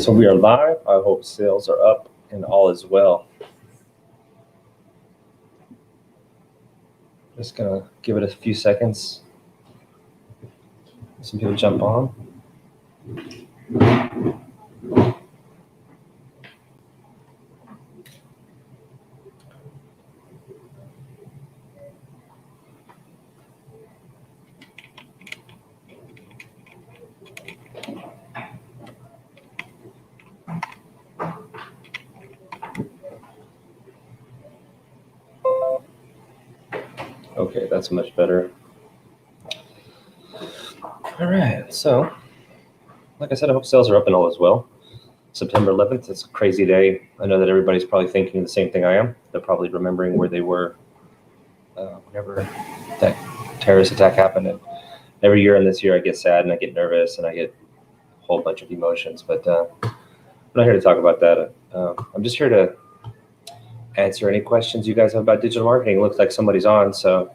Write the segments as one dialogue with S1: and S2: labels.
S1: So we are live. I hope sales are up and all is well. Just gonna give it a few seconds. Some people jump on. Okay, that's much better. All right, so like I said, I hope sales are up and all is well. September 11th, it's a crazy day. I know that everybody's probably thinking the same thing I am. They're probably remembering where they were whenever that terrorist attack happened. And every year in this year, I get sad and I get nervous and I get a whole bunch of emotions. But I'm not here to talk about that. I'm just here to answer any questions you guys have about digital marketing. It looks like somebody's on. So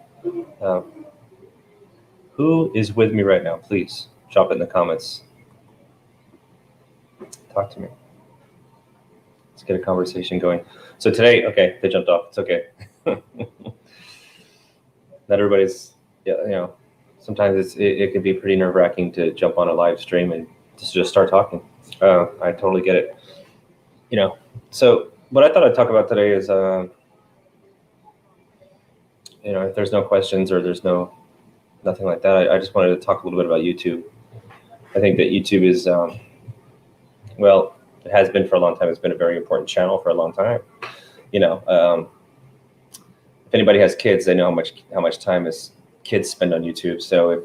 S1: who is with me right now? Please drop it in the comments. Talk to me. Let's get a conversation going. So today, okay, they jumped off. It's okay. Not everybody's, sometimes it can be pretty nerve-wracking to jump on a live stream and just start talking. I totally get it. So what I thought I'd talk about today is, if there's no questions or there's nothing like that, I just wanted to talk a little bit about YouTube. I think that YouTube is, it has been for a long time. It's been a very important channel for a long time. If anybody has kids, they know how much time kids spend on YouTube. So if,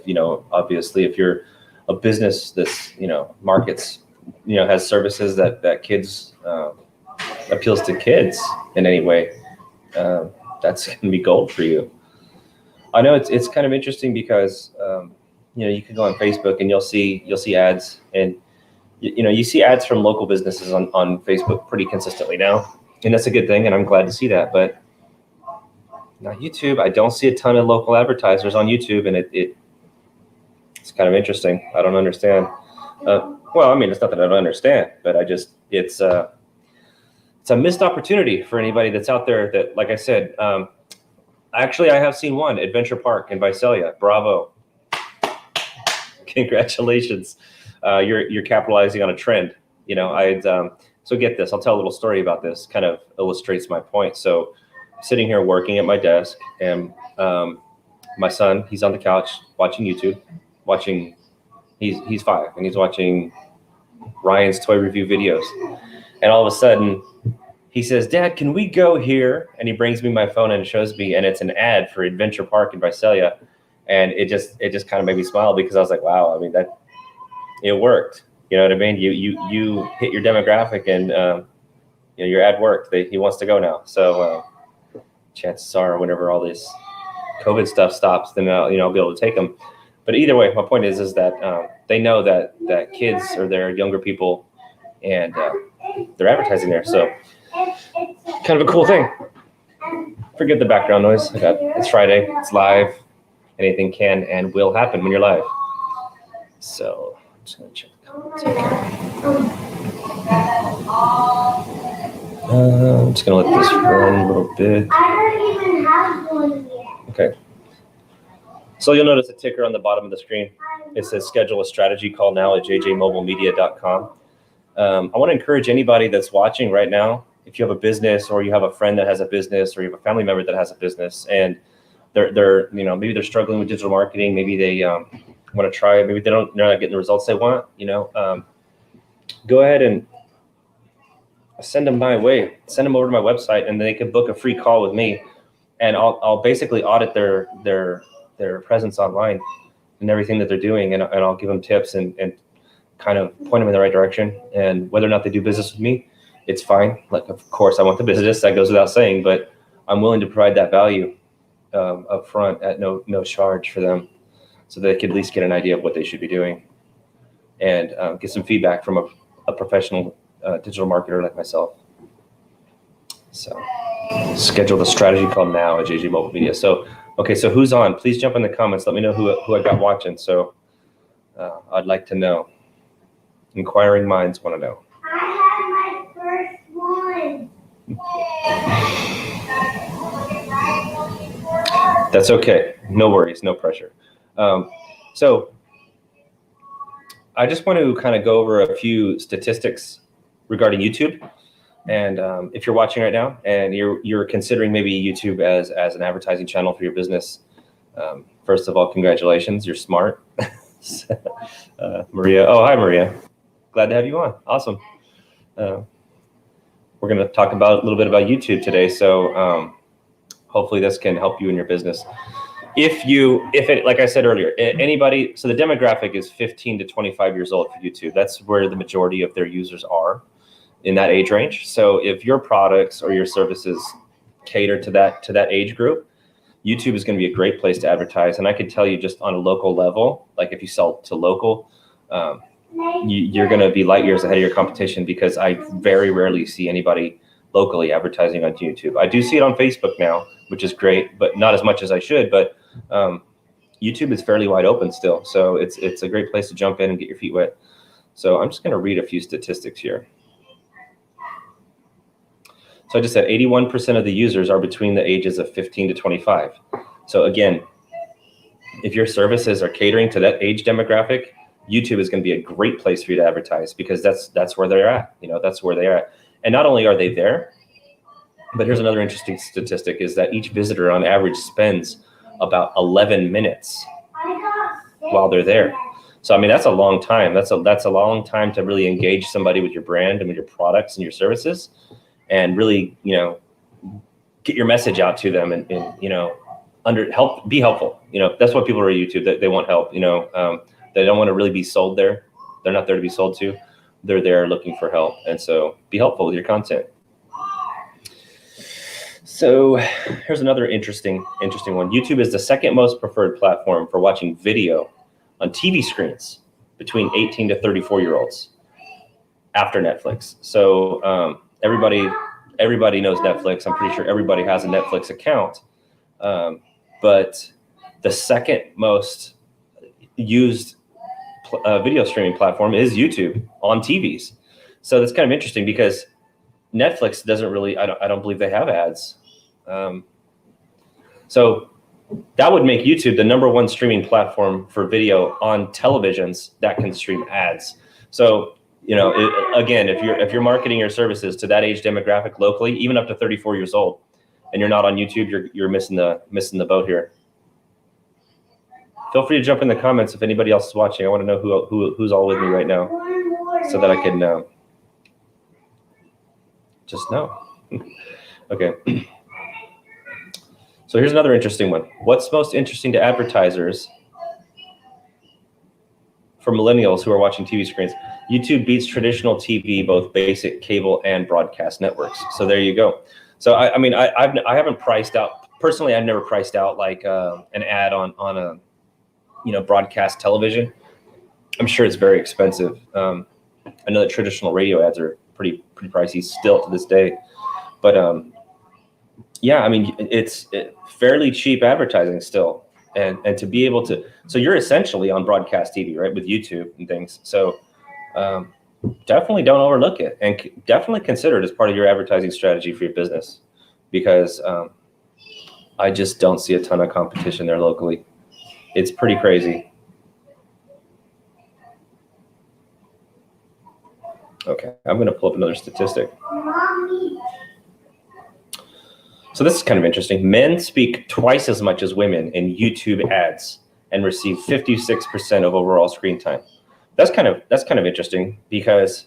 S1: obviously if you're a business that's, markets, has services that kids, appeals to kids in any way, that's going to be gold for you. I know it's kind of interesting because, you can go on Facebook and you'll see ads and, you see ads from local businesses on Facebook pretty consistently now. And that's a good thing. And I'm glad to see that. But now YouTube, I don't see a ton of local advertisers on YouTube. And it's kind of interesting. I don't understand. It's not that I don't understand, but it's a missed opportunity for anybody that's out there that, like I said, actually, I have seen one, Adventure Park in Visalia. Bravo. Congratulations. You're capitalizing on a trend. So get this, I'll tell a little story about this, kind of illustrates my point. So sitting here working at my desk and my son, he's on the couch watching YouTube, he's 5 and he's watching Ryan's toy review videos. And all of a sudden he says, "Dad, can we go here?" And he brings me my phone and shows me, and it's an ad for Adventure Park in Visalia. And it just kind of made me smile because I was like, wow, it worked. You know what I mean? You hit your demographic and your ad worked. He wants to go now. So chances are whenever all this COVID stuff stops, then I'll be able to take them. But either way, my point is that they know that kids are there, younger people, and they're advertising there. So kind of a cool thing. Forget the background noise. It's Friday. It's live. Anything can and will happen when you're live. So I'm just going to check the comments. I'm just going to let this run a little bit.
S2: I don't even have one yet.
S1: Okay. So you'll notice a ticker on the bottom of the screen. It says schedule a strategy call now at jjmobilemedia.com. I want to encourage anybody that's watching right now, if you have a business or you have a friend that has a business or you have a family member that has a business and they're maybe they're struggling with digital marketing, maybe they want to try it, maybe they're not getting the results they want, go ahead and send them my way, send them over to my website, and they can book a free call with me, and I'll basically audit their presence online and everything that they're doing, and I'll give them tips and kind of point them in the right direction. And whether or not they do business with me, it's fine. Like, of course, I want the business, that goes without saying, but I'm willing to provide that value up front at no charge for them, so they could at least get an idea of what they should be doing and get some feedback from a professional digital marketer like myself. So schedule the strategy call now at JJ Mobile Media. So, okay, so who's on? Please jump in the comments. Let me know who I got watching. So I'd like to know. Inquiring minds want to know.
S2: I
S1: That's okay. No worries, no pressure. So I just want to kind of go over a few statistics regarding YouTube. And if you're watching right now and you're considering maybe YouTube as an advertising channel for your business, first of all, congratulations, you're smart. Maria, oh, hi, Maria. Glad to have you on. Awesome. We're going to talk about a little bit about YouTube today. So hopefully this can help you in your business. Like I said earlier, anybody, so the demographic is 15 to 25 years old for YouTube. That's where the majority of their users are in that age range. So if your products or your services cater to that age group, YouTube is going to be a great place to advertise. And I could tell you just on a local level, like if you sell to local, you're going to be light years ahead of your competition, because I very rarely see anybody locally advertising on YouTube. I do see it on Facebook now, which is great, but not as much as I should. But YouTube is fairly wide open still. So it's a great place to jump in and get your feet wet. So I'm just going to read a few statistics here. So I just said 81% of the users are between the ages of 15 to 25. So again, if your services are catering to that age demographic, YouTube is going to be a great place for you to advertise, because that's where they're at. That's where they're at. And not only are they there, but here's another interesting statistic, is that each visitor on average spends about 11 minutes while they're there. So, I mean, that's a long time. That's a long time to really engage somebody with your brand and with your products and your services, and really, get your message out to them and be helpful. That's what people are at YouTube. They want help. They don't want to really be sold there. They're not there to be sold to. They're there looking for help. And so be helpful with your content. So here's another interesting one. YouTube is the second most preferred platform for watching video on TV screens between 18 to 34-year-olds after Netflix. So everybody knows Netflix. I'm pretty sure everybody has a Netflix account. But the second most used video streaming platform is YouTube on TVs. So that's kind of interesting, because Netflix doesn't really, I don't believe they have ads. So that would make YouTube the #1 streaming platform for video on televisions that can stream ads. So, again, if you're marketing your services to that age demographic locally, even up to 34 years old, and you're not on YouTube, you're missing the boat here. Feel free to jump in the comments if anybody else is watching. I want to know who's all with me right now, so that I can just know. Okay. So here's another interesting one. What's most interesting to advertisers for millennials who are watching TV screens? YouTube beats traditional TV, both basic cable and broadcast networks. So there you go. So I haven't priced out, personally. I've never priced out like an ad on a broadcast television. I'm sure it's very expensive. I know that traditional radio ads are pretty pricey still to this day, but yeah, I mean, it's fairly cheap advertising still, and to be able to, so you're essentially on broadcast TV, right, with YouTube and things. So definitely don't overlook it, and definitely consider it as part of your advertising strategy for your business, because I just don't see a ton of competition there locally. It's pretty crazy. Okay, I'm going to pull up another statistic. So this is kind of interesting. Men speak twice as much as women in YouTube ads and receive 56% of overall screen time. That's kind of interesting, because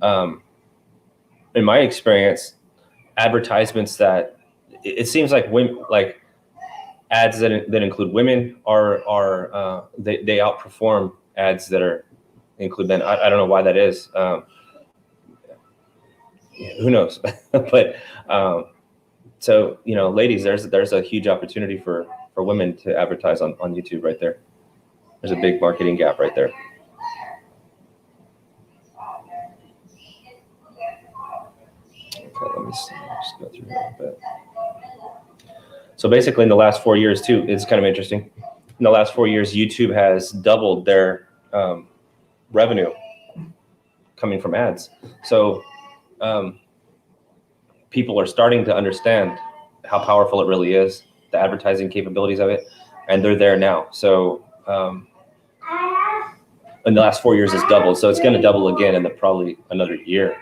S1: in my experience, advertisements that it seems like women, like ads that include women are they outperform ads that include men. I don't know why that is. Who knows? But so, ladies, there's a huge opportunity for women to advertise on YouTube right there. There's a big marketing gap right there. Okay, let me see. Just go through a little bit. So basically, in the last 4 years, too, it's kind of interesting. In the last 4 years, YouTube has doubled their revenue coming from ads. So people are starting to understand how powerful it really is, the advertising capabilities of it, and they're there now. So in the last 4 years, it's doubled. So it's going to double again in probably another year.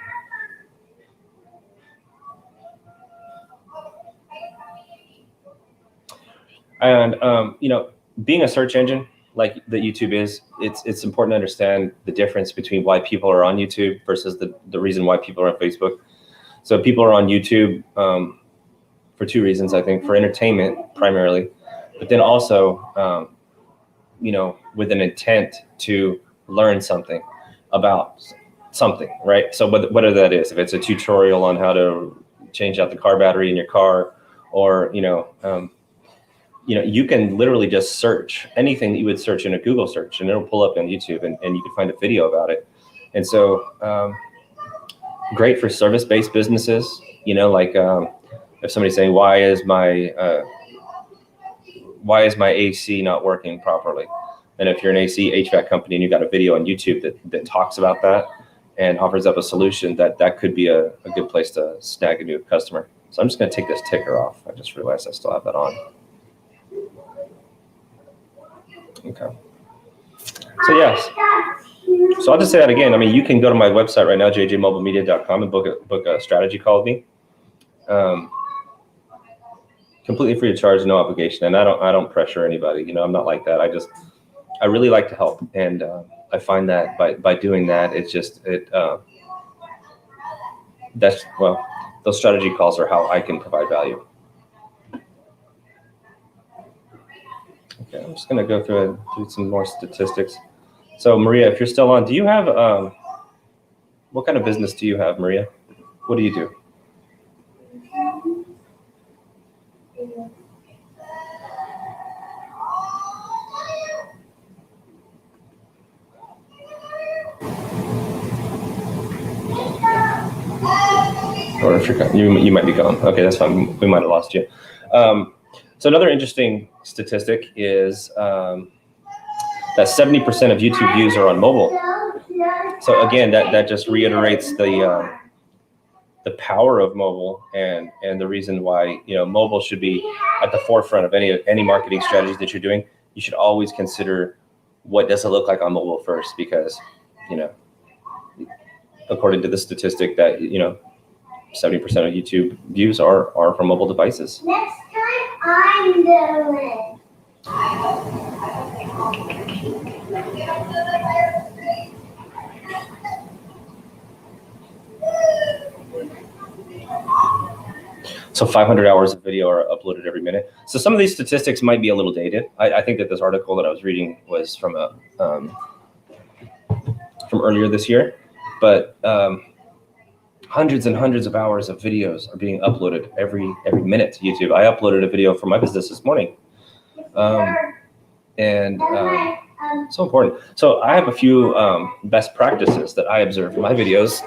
S1: And being a search engine like that YouTube is, it's important to understand the difference between why people are on YouTube versus the reason why people are on Facebook. So people are on YouTube for two reasons, I think: for entertainment primarily, but then also with an intent to learn something about something, right? So whether that is, if it's a tutorial on how to change out the car battery in your car, or you can literally just search anything that you would search in a Google search, and it'll pull up on YouTube, and you can find a video about it. And so great for service-based businesses, like if somebody's saying, why is my AC not working properly? And if you're an AC HVAC company and you got a video on YouTube that talks about that and offers up a solution, that could be a good place to snag a new customer. So I'm just going to take this ticker off. I just realized I still have that on. Okay. So yes. So I'll just say that again. I mean, you can go to my website right now, jjmobilemedia.com, and book a strategy call with me. Completely free of charge, no obligation. And I don't pressure anybody. I'm not like that. I really like to help, and I find that by doing that, those strategy calls are how I can provide value. Okay, I'm just going to go through and do some more statistics. So Maria, if you're still on, do you have what kind of business do you have, Maria? What do you do? Or if you might be gone. Okay, that's fine. We might have lost you. So another interesting statistic is that 70% of YouTube views are on mobile. So again, that just reiterates the power of mobile and the reason why mobile should be at the forefront of any marketing strategies that you're doing. You should always consider what does it look like on mobile first, because according to the statistic that 70% of YouTube views are from mobile devices.
S2: Next time I'm doing.
S1: So 500 hours of video are uploaded every minute. So some of these statistics might be a little dated. I think that this article that I was reading was from earlier this year, but hundreds and hundreds of hours of videos are being uploaded every minute to YouTube. I uploaded a video for my business this morning, and so important. So I have a few best practices that I observe from my videos,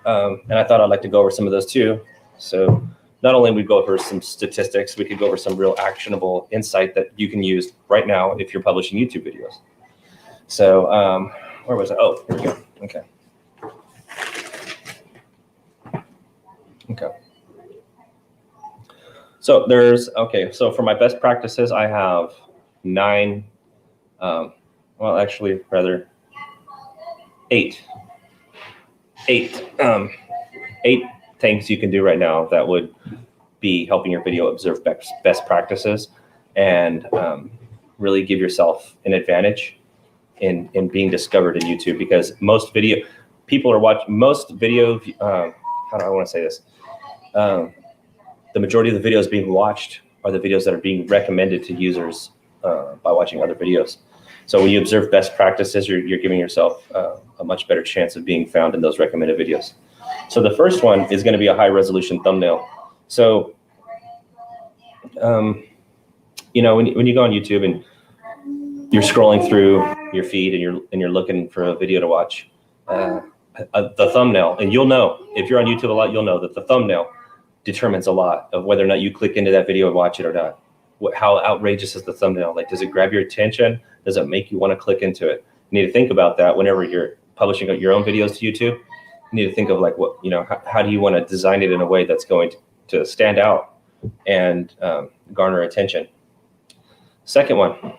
S1: and I thought I'd like to go over some of those too. So not only we go over some statistics, we could go over some real actionable insight that you can use right now if you're publishing YouTube videos. So where was I? Oh, here we go. Okay. So so for my best practices, I have 9, eight things you can do right now that would be helping your video observe best practices and really give yourself an advantage in being discovered in YouTube, because most video how do I want to say this? The majority of the videos being watched are the videos that are being recommended to users by watching other videos. So when you observe best practices, you're giving yourself a much better chance of being found in those recommended videos. So the first one is going to be a high resolution thumbnail. So, when you go on YouTube and you're scrolling through your feed and you're looking for a video to watch, the thumbnail, and you'll know if you're on YouTube a lot, you'll know that the thumbnail determines a lot of whether or not you click into that video and watch it or not. How outrageous is the thumbnail? Like, does it grab your attention? Does it make you want to click into it? You need to think about that whenever you're publishing your own videos to YouTube. you need to think of like what, how do you want to design it in a way that's going to stand out and garner attention. Second one,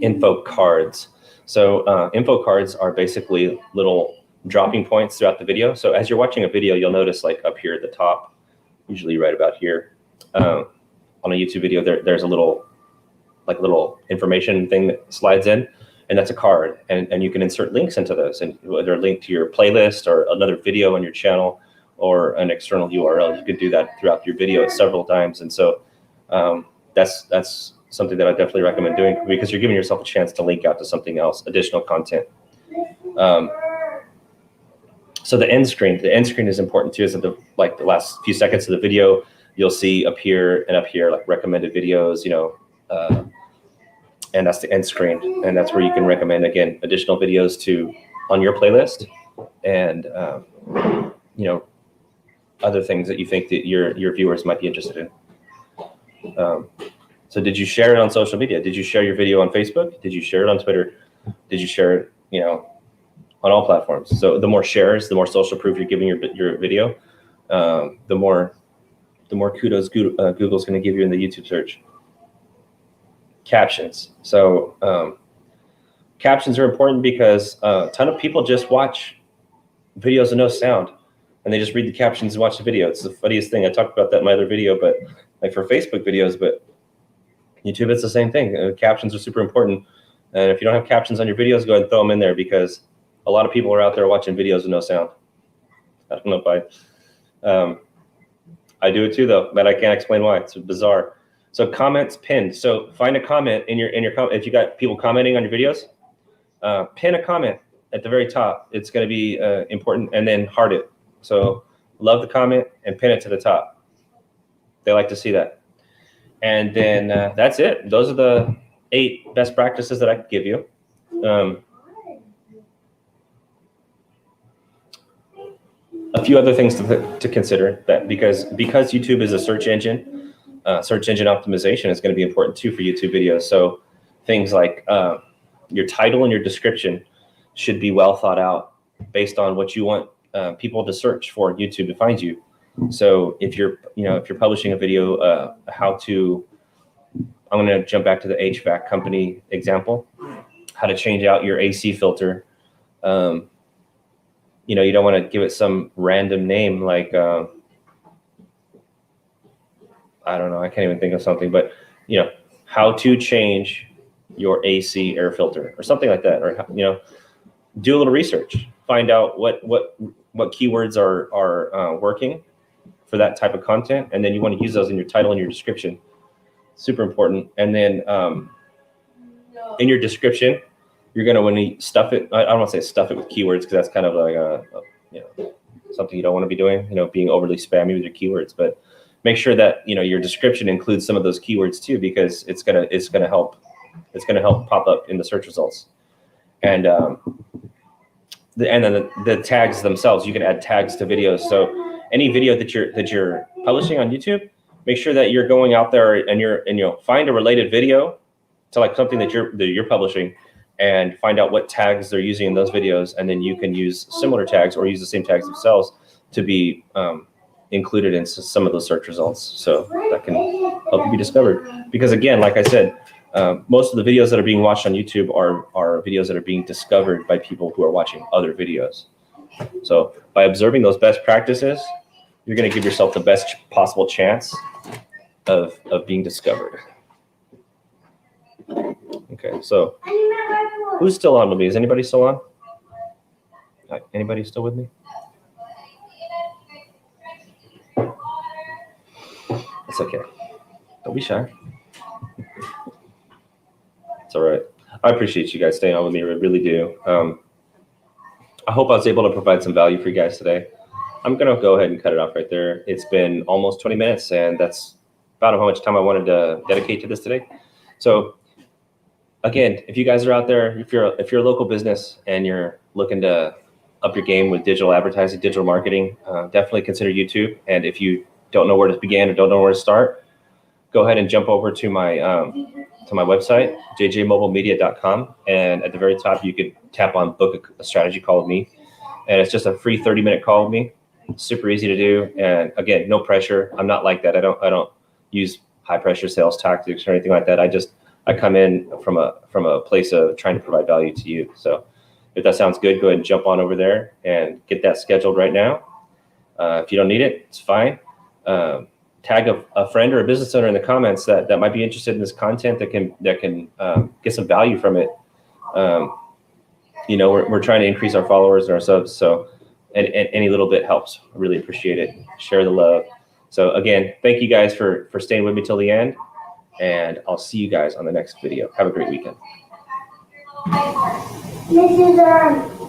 S1: info cards. So info cards are basically little dropping points throughout the video. So as you're watching a video, you'll notice like up here at the top, usually right about here, on a YouTube video, there's a little information thing that slides in, and that's a card. And you can insert links into those, and whether linked to your playlist or another video on your channel or an external URL, you can do that throughout your video several times. And so that's something that I definitely recommend doing, because you're giving yourself a chance to link out to something else, additional content. So the end screen is important too. Is that the last few seconds of the video, you'll see up here and up here like recommended videos, and that's the end screen, and that's where you can recommend again additional videos on your playlist, and other things that you think that your viewers might be interested in. So did you share it on social media? Did you share your video on Facebook? Did you share it on Twitter? Did you share it, on all platforms? So the more shares, the more social proof you're giving your video, the more kudos Google's going to give you in the YouTube search. Captions. So captions are important because a ton of people just watch videos with no sound, and they just read the captions and watch the video. It's the funniest thing. I talked about that in my other video, but like for Facebook videos, but YouTube, it's the same thing. Captions are super important. And if you don't have captions on your videos, go ahead and throw them in there, because a lot of people are out there watching videos with no sound. I don't know if I do it too though, but I can't explain why. It's bizarre. So comments pinned. So find a comment in your if you got people commenting on your videos, pin a comment at the very top. It's going to be important, and then heart it. So love the comment and pin it to the top. They like to see that. And then that's it. Those are the 8 best practices that I could give you. A few other things to consider, that because YouTube is a search engine optimization is going to be important too for YouTube videos. So things like your title and your description should be well thought out based on what you want people to search for YouTube to find you. So if you're publishing a video, I'm going to jump back to the HVAC company example, how to change out your AC filter. You don't want to give it some random name like, I don't know, I can't even think of something, but how to change your AC air filter or something like that, or do a little research, find out what keywords are working for that type of content, and then you want to use those in your title and your description. Super important. And then in your description, you're going to want to stuff it. I don't want to say stuff it with keywords, because that's kind of like something you don't want to be doing, being overly spammy with your keywords. But make sure that your description includes some of those keywords too, because it's gonna help pop up in the search results. And then the tags themselves, you can add tags to videos. So any video that you're publishing on YouTube, make sure that you're going out there and find a related video to like something that you're publishing, and find out what tags they're using in those videos, and then you can use similar tags or use the same tags themselves to be included in some of those search results. So that can help you be discovered. Because again, like I said, most of the videos that are being watched on YouTube are videos that are being discovered by people who are watching other videos. So by observing those best practices, you're going to give yourself the best possible chance of being discovered. Okay, so who's still on with me? Is anybody still on? Anybody still with me? It's okay. Don't be shy. It's all right. I appreciate you guys staying on with me. I really do. I hope I was able to provide some value for you guys today. I'm going to go ahead and cut it off right there. It's been almost 20 minutes, and that's about how much time I wanted to dedicate to this today. So again, if you guys are out there, if you're a local business and you're looking to up your game with digital advertising, digital marketing, definitely consider YouTube. And if you don't know where to begin or don't know where to start, go ahead and jump over to my website, jjmobilemedia.com. And at the very top, you could tap on book a strategy call with me. and it's just a free 30-minute call with me. Super easy to do, and again, no pressure. I'm not like that. I don't use high pressure sales tactics or anything like that. I come in from a place of trying to provide value to you. So if that sounds good, go ahead and jump on over there and get that scheduled right now. If you don't need it, it's fine. Tag a friend or a business owner in the comments that might be interested in this content that can get some value from it. We're trying to increase our followers and our subs, so and any little bit helps. I really appreciate it. Share the love. So again, thank you guys for staying with me till the end, and I'll see you guys on the next video. Have a great weekend.
S2: Mrs.